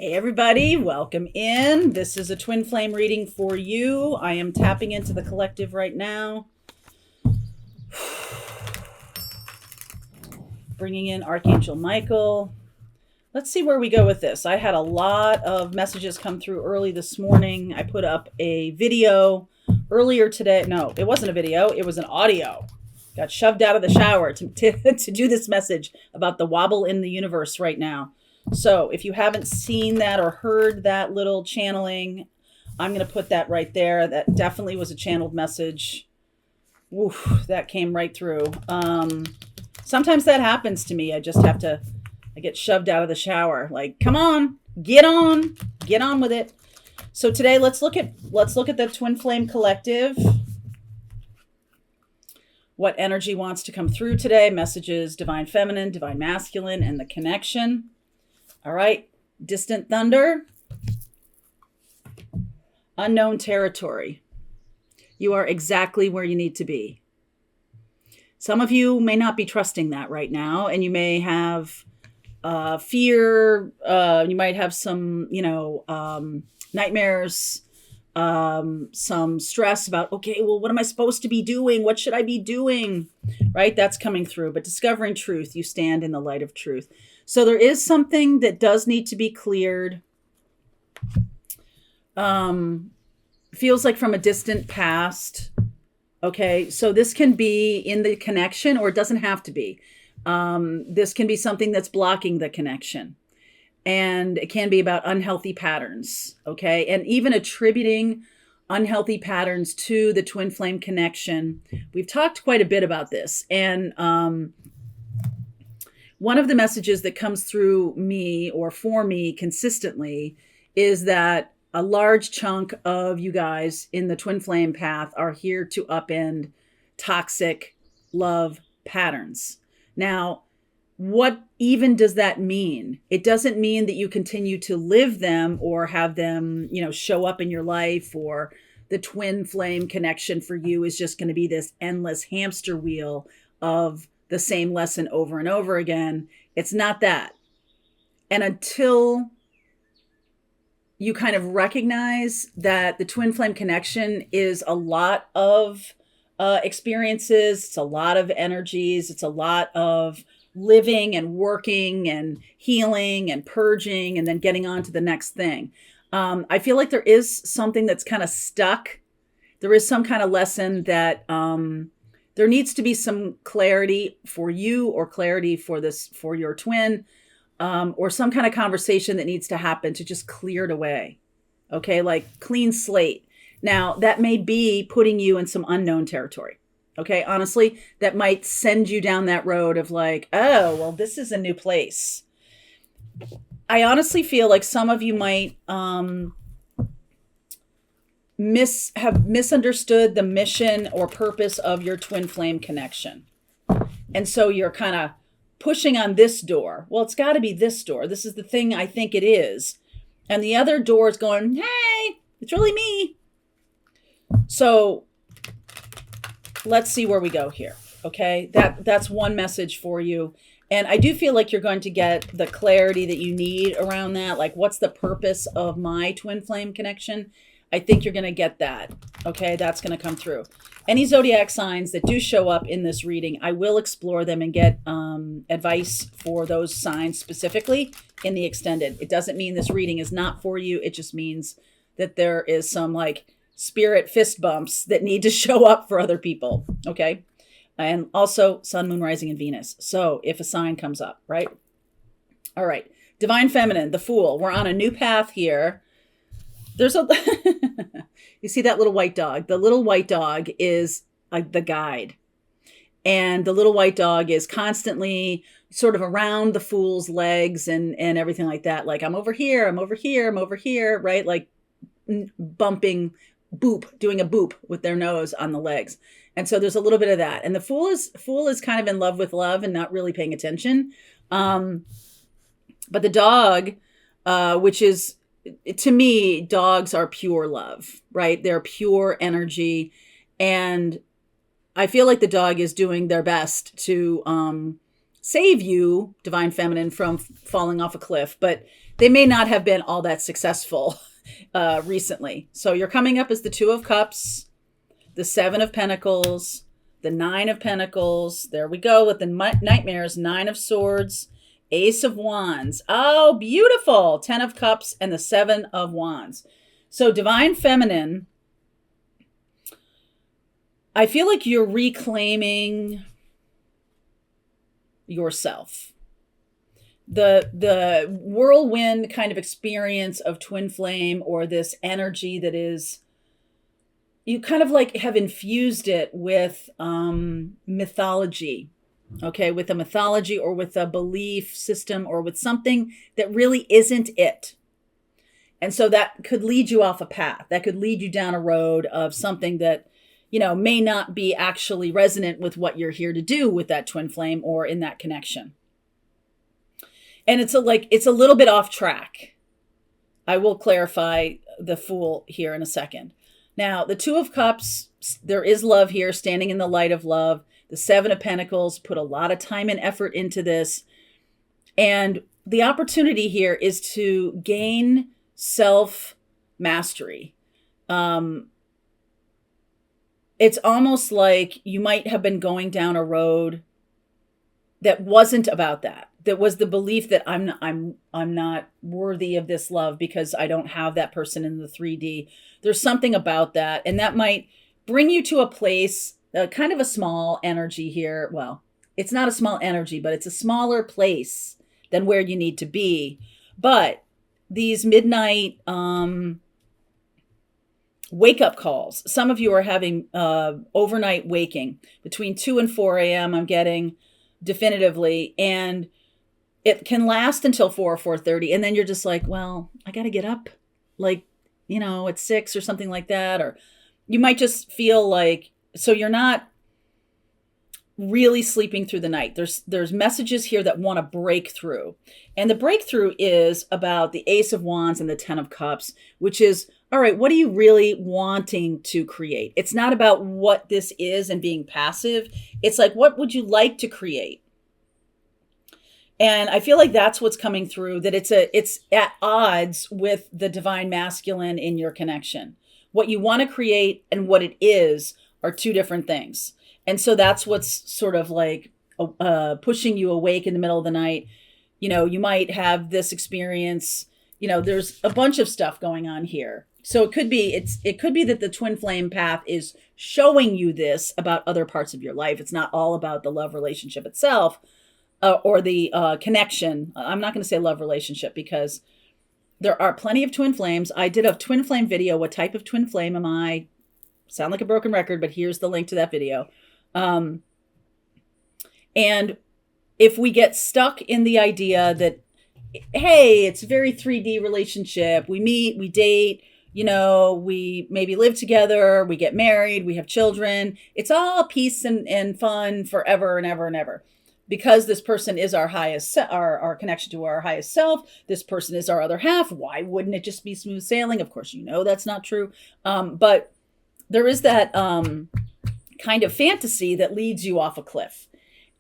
Hey everybody, welcome in. This is a twin flame reading for you. I am tapping into the collective right now. Bringing in Archangel Michael. Let's see where we go with this. I had a lot of messages come through early this morning. I put up a video earlier today. No, it wasn't a video. It was an audio. Got shoved out of the shower to do this message about the wobble in the universe right now. So if you haven't seen that or heard that little channeling, I'm going to put that right there. That definitely was a channeled message. Oof, that came right through. Sometimes that happens to me. I get shoved out of the shower. Like, come on, get on with it. So today, let's look at the Twin Flame Collective. What energy wants to come through today? Messages, divine feminine, divine masculine, and the connection. All right, distant thunder, unknown territory. You are exactly where you need to be. Some of you may not be trusting that right now, and you may have fear. You might have some, nightmares, some stress about, okay, well, what am I supposed to be doing? What should I be doing? Right? That's coming through. But discovering truth, you stand in the light of truth. So there is something that does need to be cleared. Feels like from a distant past. Okay, so this can be in the connection, or it doesn't have to be. This can be something that's blocking the connection. And it can be about unhealthy patterns. Okay, and even attributing unhealthy patterns to the twin flame connection. We've talked quite a bit about this. And one of the messages that comes through me or for me consistently is that a large chunk of you guys in the twin flame path are here to upend toxic love patterns. Now, what even does that mean? It doesn't mean that you continue to live them or have them, show up in your life, or the twin flame connection for you is just going to be this endless hamster wheel of the same lesson over and over again. It's not that. And until you kind of recognize that the twin flame connection is a lot of experiences, it's a lot of energies, it's a lot of living and working and healing and purging and then getting on to the next thing. I feel like there is something that's kind of stuck. There is some kind of lesson that there needs to be some clarity for you, or clarity for your twin, or some kind of conversation that needs to happen to just clear it away. Okay, like clean slate. Now, that may be putting you in some unknown territory. Okay, honestly, that might send you down that road of like, oh, well, this is a new place. I honestly feel like some of you might have misunderstood the mission or purpose of your twin flame connection. And so you're kind of pushing on this door. Well, it's got to be this door. This is the thing I think it is. And the other door is going, hey, it's really me. So let's see where we go here. Okay, that's one message for you. And I do feel like you're going to get the clarity that you need around that. Like, what's the purpose of my twin flame connection? I think you're going to get that. Okay, that's going to come through. Any zodiac signs that do show up in this reading, I will explore them and get advice for those signs specifically in the extended. It doesn't mean this reading is not for you. It just means that there is some like spirit fist bumps that need to show up for other people. Okay. And also Sun, Moon, Rising, and Venus. So if a sign comes up, right? All right. Divine Feminine, the Fool. We're on a new path here. There's a, you see that little white dog? The little white dog is the guide. And the little white dog is constantly sort of around the Fool's legs and everything like that. Like, I'm over here, I'm over here, I'm over here, right? Like bumping, boop, doing a boop with their nose on the legs. And so there's a little bit of that. And the fool is kind of in love with love and not really paying attention. But the dog, which is, to me, dogs are pure love, right? They're pure energy. And I feel like the dog is doing their best to save you, divine feminine, from falling off a cliff, but they may not have been all that successful recently. So you're coming up as the Two of Cups, the Seven of Pentacles, the Nine of Pentacles. There we go with the nightmares, Nine of Swords, Ace of Wands. Oh, beautiful. 10 of Cups and the 7 of Wands. So divine feminine, I feel like you're reclaiming yourself. The whirlwind kind of experience of twin flame, or this energy that is, you kind of like have infused it with mythology. Okay, with a mythology or with a belief system or with something that really isn't it. And so that could lead you off a path. That could lead you down a road of something that, you know, may not be actually resonant with what you're here to do with that twin flame or in that connection. And it's a little bit off track. I will clarify the Fool here in a second. Now, the Two of Cups, there is love here, standing in the light of love. The Seven of Pentacles, put a lot of time and effort into this. And the opportunity here is to gain self-mastery. It's almost like you might have been going down a road that wasn't about that. That was the belief that I'm not worthy of this love because I don't have that person in the 3D. There's something about that, and that might bring you to a place, kind of a small energy here. Well, it's not a small energy, but it's a smaller place than where you need to be. But these midnight wake-up calls. Some of you are having overnight waking between 2 and 4 a.m. I'm getting definitively, and it can last until 4 or 4:30, and then you're just like, well, I got to get up, like, you know, at 6 or something like that. Or you might just feel like, so you're not really sleeping through the night. There's messages here that want to break through. And the breakthrough is about the Ace of Wands and the 10 of Cups, which is, all right, what are you really wanting to create? It's not about what this is and being passive. It's like, what would you like to create? And I feel like that's what's coming through, that it's at odds with the divine masculine in your connection. What you want to create and what it is are two different things. And so that's what's sort of like pushing you awake in the middle of the night. You know, you might have this experience, you know, there's a bunch of stuff going on here. So it could be that the twin flame path is showing you this about other parts of your life. It's not all about the love relationship itself. Or the connection. I'm not going to say love relationship because there are plenty of twin flames. I did a twin flame video. What type of twin flame am I? Sound like a broken record, but here's the link to that video. And if we get stuck in the idea that, hey, it's a very 3D relationship. We meet, we date, you know, we maybe live together, we get married, we have children. It's all peace and fun forever and ever and ever. Because this person is our highest, our connection to our highest self. This person is our other half. Why wouldn't it just be smooth sailing? Of course, you know that's not true. But there is that kind of fantasy that leads you off a cliff.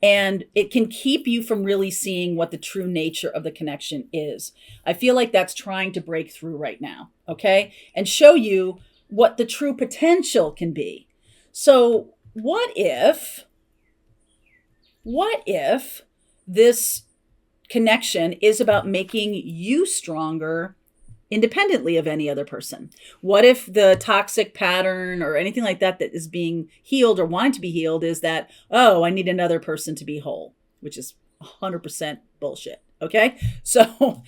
And it can keep you from really seeing what the true nature of the connection is. I feel like that's trying to break through right now, okay? And show you what the true potential can be. So what if this connection is about making you stronger independently of any other person? What if the toxic pattern or anything like that that is being healed or wanting to be healed is that, oh, I need another person to be whole, which is 100% bullshit. Okay. So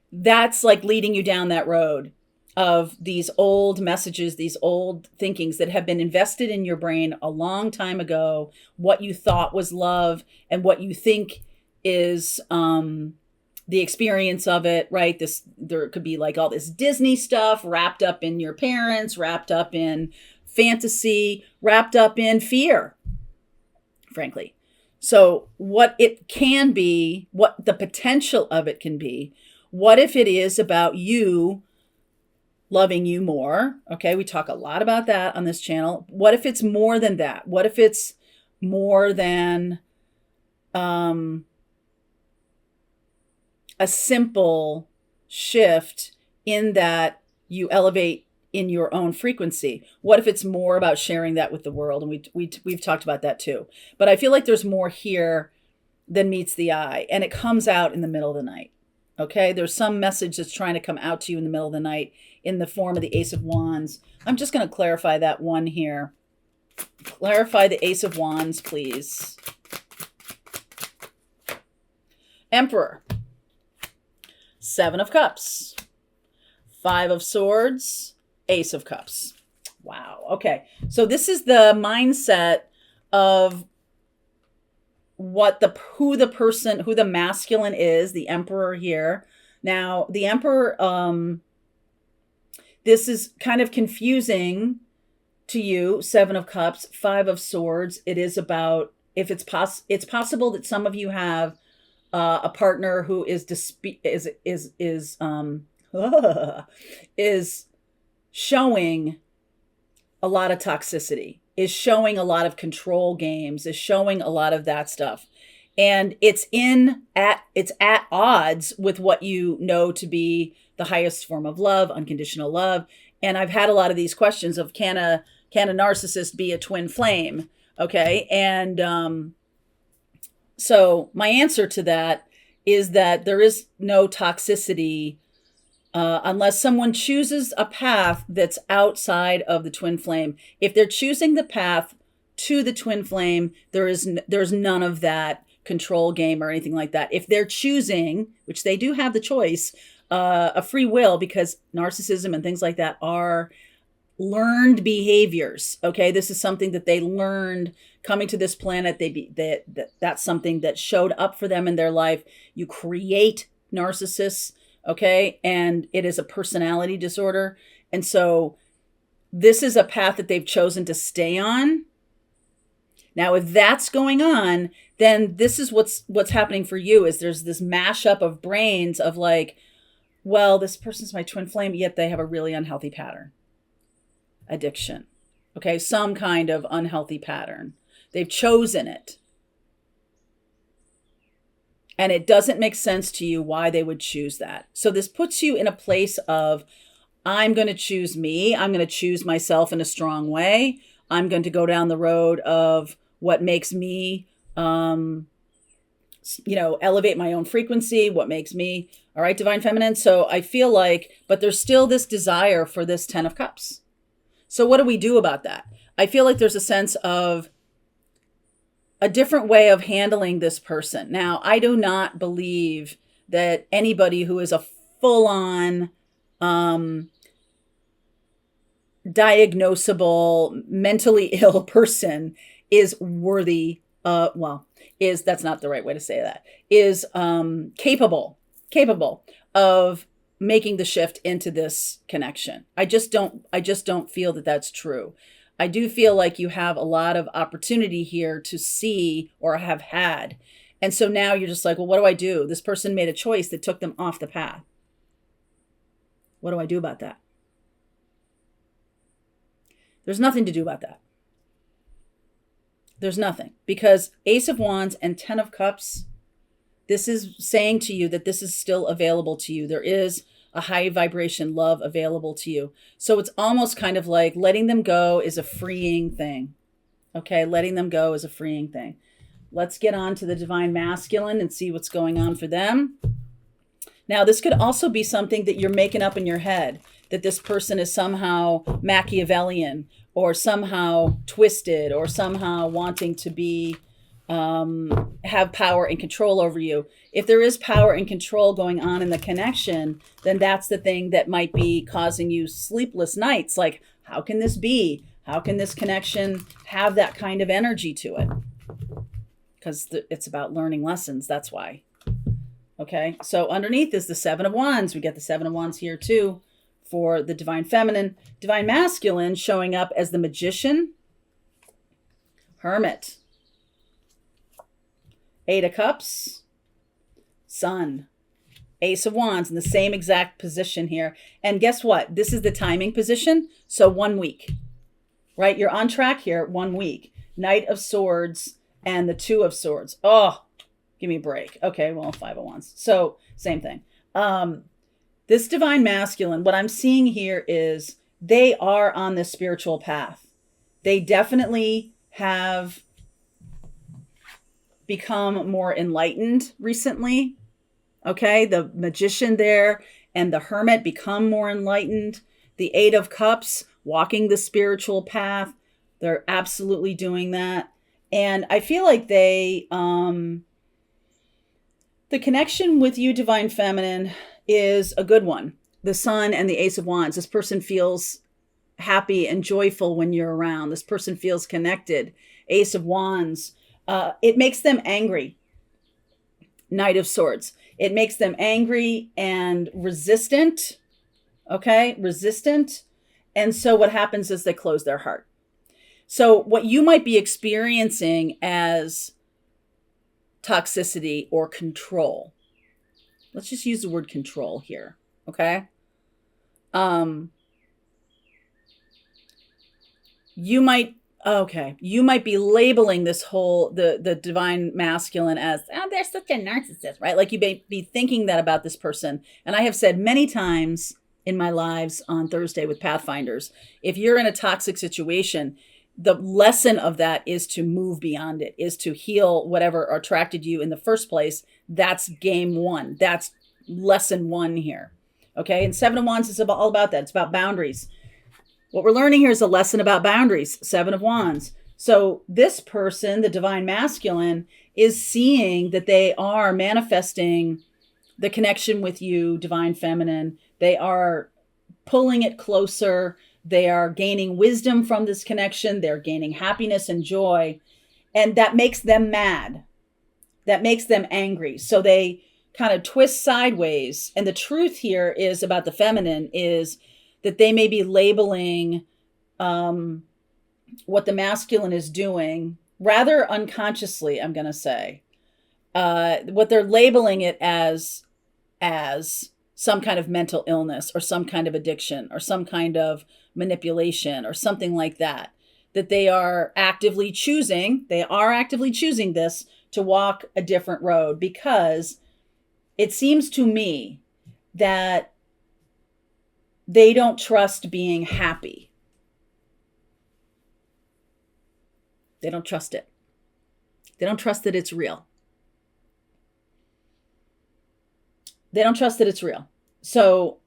that's like leading you down that road of these old messages, these old thinkings that have been invested in your brain a long time ago, what you thought was love and what you think is the experience of it, right? There could be like all this Disney stuff wrapped up in your parents, wrapped up in fantasy, wrapped up in fear, frankly. So what it can be, what the potential of it can be, what if it is about you loving you more? Okay, we talk a lot about that on this channel. What if it's more than that? What if it's more than a simple shift in that you elevate in your own frequency? What if it's more about sharing that with the world? And we've talked about that too. But I feel like there's more here than meets the eye, and it comes out in the middle of the night. Okay, there's some message that's trying to come out to you in the middle of the night in the form of the Ace of Wands. I'm just going to clarify that one here. Clarify the Ace of Wands, please. Emperor. 7 of Cups. 5 of Swords. Ace of Cups. Wow. Okay. So this is the mindset of who the masculine is, the Emperor here. Now, the Emperor, this is kind of confusing to you. 7 of Cups, 5 of Swords. It is about, if it's possible that some of you have a partner who is showing a lot of toxicity, is showing a lot of control games, is showing a lot of that stuff. And it's at odds with what you know to be the highest form of love, unconditional love. And I've had a lot of these questions of, can a narcissist be a twin flame? Okay. And so my answer to that is that there is no toxicity unless someone chooses a path that's outside of the twin flame. If they're choosing the path to the twin flame, there's none of that control game or anything like that. If they're choosing, which they do have the choice, a free will, because narcissism and things like that are learned behaviors. Okay, this is something that they learned coming to this planet. That's something that showed up for them in their life. You create narcissists. Okay. And it is a personality disorder. And so this is a path that they've chosen to stay on. Now, if that's going on, then this is what's happening for you, is there's this mashup of brains of like, well, this person's my twin flame, yet they have a really unhealthy pattern. Addiction. Okay. Some kind of unhealthy pattern. They've chosen it. And it doesn't make sense to you why they would choose that. So this puts you in a place of, I'm going to choose me. I'm going to choose myself in a strong way. I'm going to go down the road of what makes me, elevate my own frequency, what makes me, all right, Divine Feminine. So I feel like, but there's still this desire for this 10 of Cups. So what do we do about that? I feel like there's a sense of a different way of handling this person. Now, I do not believe that anybody who is a full-on diagnosable, mentally ill person is worthy, that's not the right way to say that, is capable of making the shift into this connection. I just don't feel that that's true. I do feel like you have a lot of opportunity here to see, or have had. And so now you're just like, well, what do I do? This person made a choice that took them off the path. What do I do about that? There's nothing to do about that. There's nothing, because Ace of Wands and 10 of Cups, this is saying to you that this is still available to you. There is a high vibration love available to you. So it's almost kind of like letting them go is a freeing thing. Okay, letting them go is a freeing thing. Let's get on to the Divine Masculine and see what's going on for them. Now, this could also be something that you're making up in your head, that this person is somehow Machiavellian, or somehow twisted, or somehow wanting to be have power and control over you. If there is power and control going on in the connection, then that's the thing that might be causing you sleepless nights. Like, how can this be? How can this connection have that kind of energy to it? Because it's about learning lessons. That's why. Okay. So underneath is the 7 of Wands. We get the 7 of Wands here too for the Divine Feminine. Divine Masculine showing up as the Magician, Hermit, 8 of Cups, Sun, Ace of Wands in the same exact position here. And guess what? This is the timing position. So 1 week, right? You're on track here, 1 week. Knight of Swords and the 2 of Swords. Oh, Give me a break. Okay, well, Five of Wands. So same thing. This divine masculine, what I'm seeing here is they are on this spiritual path. They definitely have become more enlightened recently. Okay, the Magician there and the Hermit become more enlightened. The Eight of Cups, walking the spiritual path, they're absolutely doing that. And I feel like the connection with you, Divine Feminine, is a good one. The Sun and the Ace of Wands. This person feels happy and joyful when you're around. This person feels connected. Ace of Wands. It makes them angry. Knight of Swords. It makes them angry and resistant. Okay, resistant. And so what happens is they close their heart. So what you might be experiencing as toxicity or control. Let's just use the word control here. Okay. You might be labeling this whole, the divine masculine as, oh, they're such a narcissist, right? Like you may be thinking that about this person. And I have said many times in my lives on Thursday with Pathfinders, if you're in a toxic situation, the lesson of that is to move beyond it, is to heal whatever attracted you in the first place. That's game one. That's lesson one here. Okay. And Seven of Wands is all about that. It's about boundaries. What we're learning here is a lesson about boundaries. Seven of Wands. So this person, the divine masculine, is seeing that they are manifesting the connection with you, divine feminine. They are pulling it closer. They are gaining wisdom from this connection. They're gaining happiness and joy. And that makes them mad. That makes them angry. So they kind of twist sideways. And the truth here is about the feminine is that they may be labeling what the masculine is doing rather unconsciously, I'm going to say. What they're labeling it as some kind of mental illness or some kind of addiction or some kind of manipulation or something like that, that they are actively choosing this to walk a different road, because it seems to me that they don't trust being happy. They don't trust it. They don't trust that it's real. They don't trust that it's real. So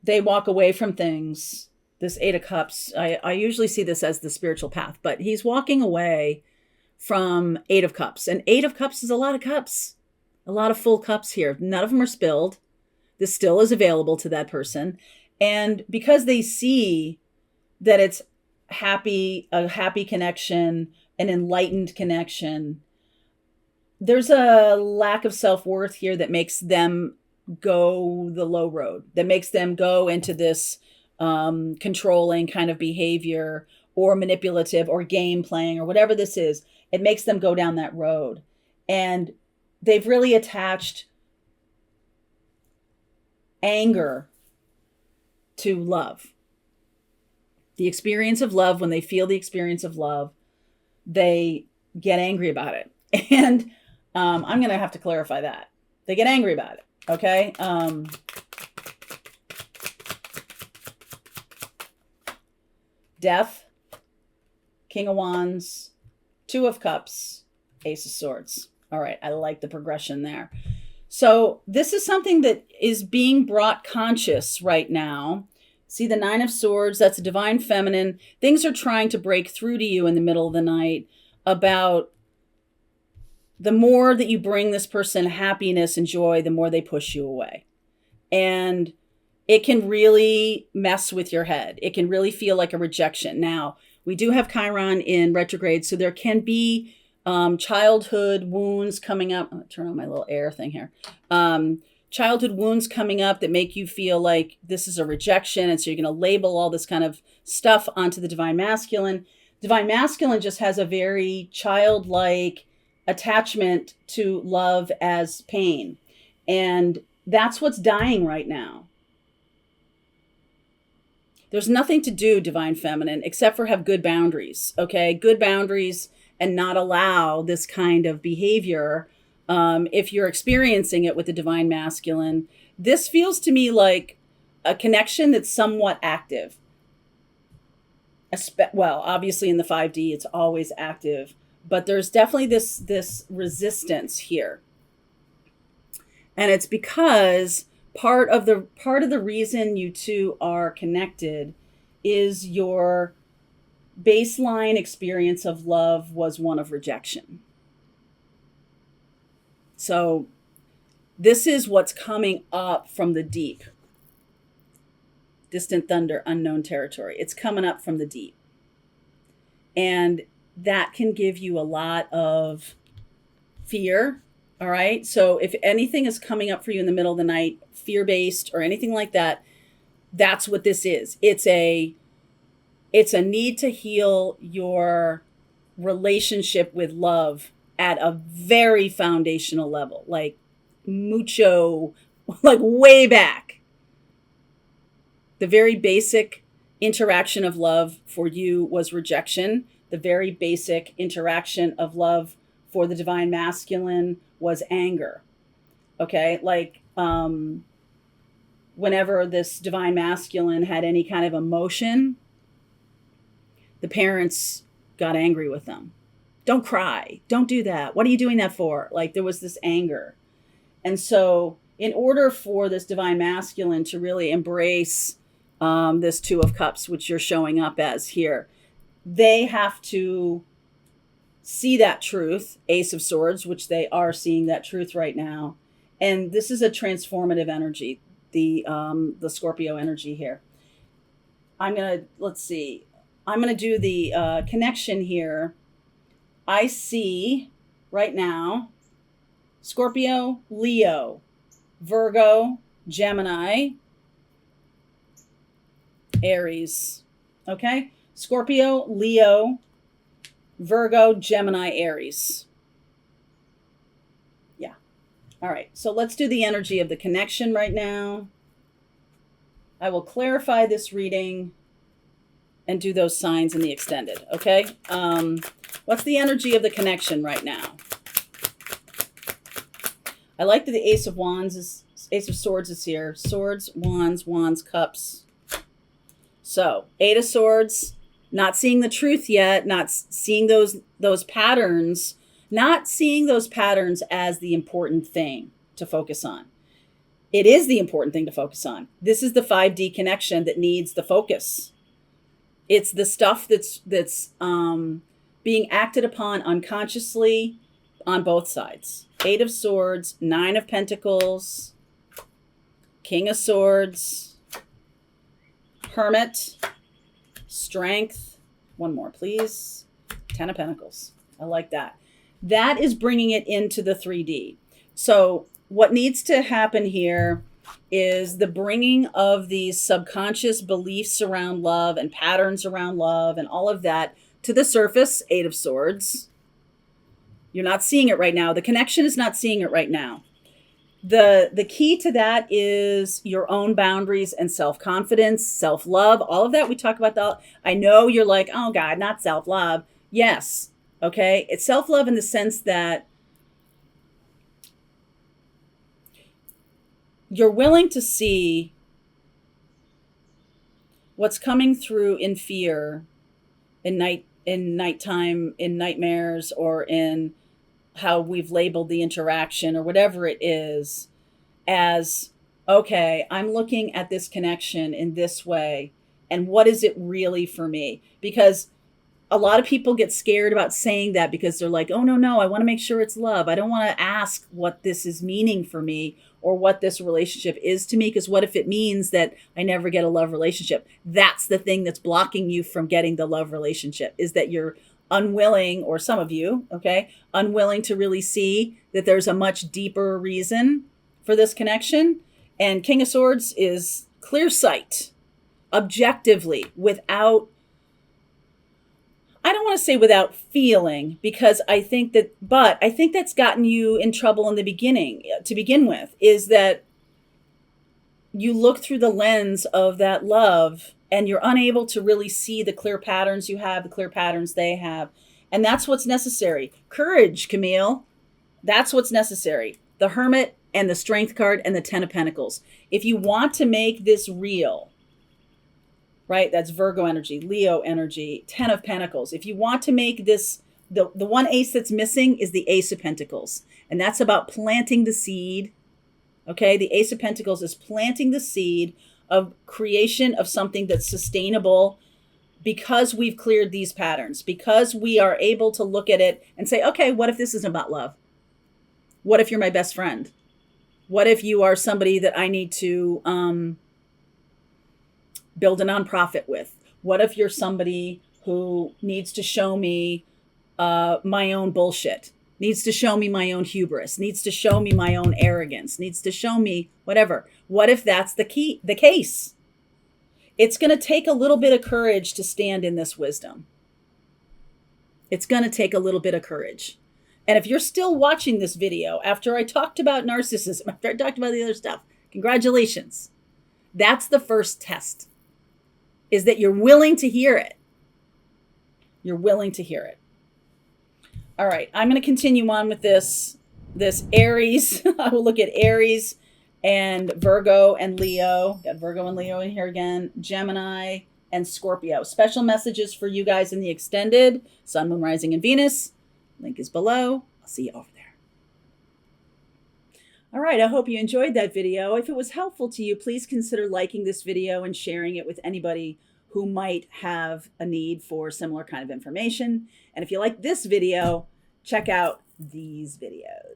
they walk away from things. This Eight of Cups, I usually see this as the spiritual path, but he's walking away from Eight of Cups. And Eight of Cups is a lot of cups, a lot of full cups here. None of them are spilled. This still is available to that person. And because they see that it's a happy connection, an enlightened connection, there's a lack of self-worth here that makes them go the low road, that makes them go into this controlling kind of behavior or manipulative or game playing or whatever this is. It makes them go down that road. And they've really attached anger to love. The experience of love, when they feel the experience of love, they get angry about it. And I'm going to have to clarify that. They get angry about it. Okay. Death, King of Wands, Two of Cups, Ace of Swords. All right. I like the progression there. So this is something that is being brought conscious right now. See the Nine of Swords, that's a divine feminine. Things are trying to break through to you in the middle of the night about the more that you bring this person happiness and joy, the more they push you away. And it can really mess with your head. It can really feel like a rejection. Now, we do have Chiron in retrograde, so there can be childhood wounds coming up. I'm going to turn on my little air thing here. Childhood wounds coming up that make you feel like this is a rejection. And so you're going to label all this kind of stuff onto the divine masculine. Divine masculine just has a very childlike attachment to love as pain. And that's what's dying right now. There's nothing to do, divine feminine, except for have good boundaries. Okay. Good boundaries and not allow this kind of behavior If you're experiencing it with the divine masculine, this feels to me like a connection that's somewhat active. Well, obviously in the 5D, it's always active, but there's definitely this resistance here. And it's because part of the reason you two are connected is your baseline experience of love was one of rejection. So this is what's coming up from the deep. Distant thunder, unknown territory. It's coming up from the deep. And that can give you a lot of fear. All right. So if anything is coming up for you in the middle of the night, fear-based or anything like that, that's what this is. It's a need to heal your relationship with love at a very foundational level, like mucho, like way back. The very basic interaction of love for you was rejection. The very basic interaction of love for the divine masculine was anger. Okay, like whenever this divine masculine had any kind of emotion, the parents got angry with them. Don't cry. Don't do that. What are you doing that for? Like there was this anger. And so in order for this divine masculine to really embrace this Two of Cups, which you're showing up as here, they have to see that truth, Ace of Swords, which they are seeing that truth right now. And this is a transformative energy, the Scorpio energy here. Let's see. I'm going to do the connection here. I see right now Scorpio, Leo, Virgo, Gemini, Aries. Okay? Scorpio, Leo, Virgo, Gemini, Aries. Yeah. All right. So let's do the energy of the connection right now. I will clarify this reading and do those signs in the extended. Okay? What's the energy of the connection right now? I like that the Ace of Swords is here. Swords, Wands, Cups. So, Eight of Swords, not seeing the truth yet, not seeing those patterns, not seeing those patterns as the important thing to focus on. It is the important thing to focus on. This is the 5D connection that needs the focus. It's the stuff that's being acted upon unconsciously on both sides. Eight of Swords, Nine of Pentacles, King of Swords, Hermit, Strength. One more, please. Ten of Pentacles. I like that. That is bringing it into the 3D. So what needs to happen here is the bringing of these subconscious beliefs around love and patterns around love and all of that to the surface. Eight of Swords. You're not seeing it right now. The connection is not seeing it right now. The key to that is your own boundaries and self-confidence, self-love, all of that. We talk about that. I know you're like, oh God, not self-love. Yes. Okay. It's self-love in the sense that you're willing to see what's coming through in fear, in nighttime, in nightmares, or in how we've labeled the interaction or whatever it is, as, okay, I'm looking at this connection in this way. And what is it really for me? Because a lot of people get scared about saying that because they're like, oh, no, I want to make sure it's love. I don't want to ask what this is meaning for me or what this relationship is to me, because what if it means that I never get a love relationship? That's the thing that's blocking you from getting the love relationship, is that you're unwilling, or some of you, okay, unwilling to really see that there's a much deeper reason for this connection. And King of Swords is clear sight, objectively, without, I don't want to say without feeling, because I think that's gotten you in trouble in the beginning, to begin with, is that you look through the lens of that love and you're unable to really see the clear patterns you have, the clear patterns they have. And that's what's necessary. Courage, Camille. That's what's necessary. The Hermit and the Strength card and the Ten of Pentacles. If you want to make this real, right? That's Virgo energy, Leo energy, Ten of Pentacles. If you want to make this, the one ace that's missing is the Ace of Pentacles. And that's about planting the seed. Okay, the Ace of Pentacles is planting the seed of creation of something that's sustainable, because we've cleared these patterns, because we are able to look at it and say, okay, what if this isn't about love? What if you're my best friend? What if you are somebody that I need to build a nonprofit with? What if you're somebody who needs to show me my own bullshit, needs to show me my own hubris, needs to show me my own arrogance, needs to show me whatever? What if that's the case? It's going to take a little bit of courage to stand in this wisdom. It's going to take a little bit of courage. And if you're still watching this video after I talked about narcissism, after I talked about the other stuff, congratulations. That's the first test, is that you're willing to hear it. You're willing to hear it. All right, I'm going to continue on with this Aries. I will look at Aries and Virgo and Leo. Got Virgo and Leo in here again. Gemini and Scorpio. Special messages for you guys in the extended Sun, Moon, Rising, and Venus. Link is below. I'll see you over there. All right, I hope you enjoyed that video. If it was helpful to you, please consider liking this video and sharing it with anybody who might have a need for similar kind of information. And if you like this video, check out these videos.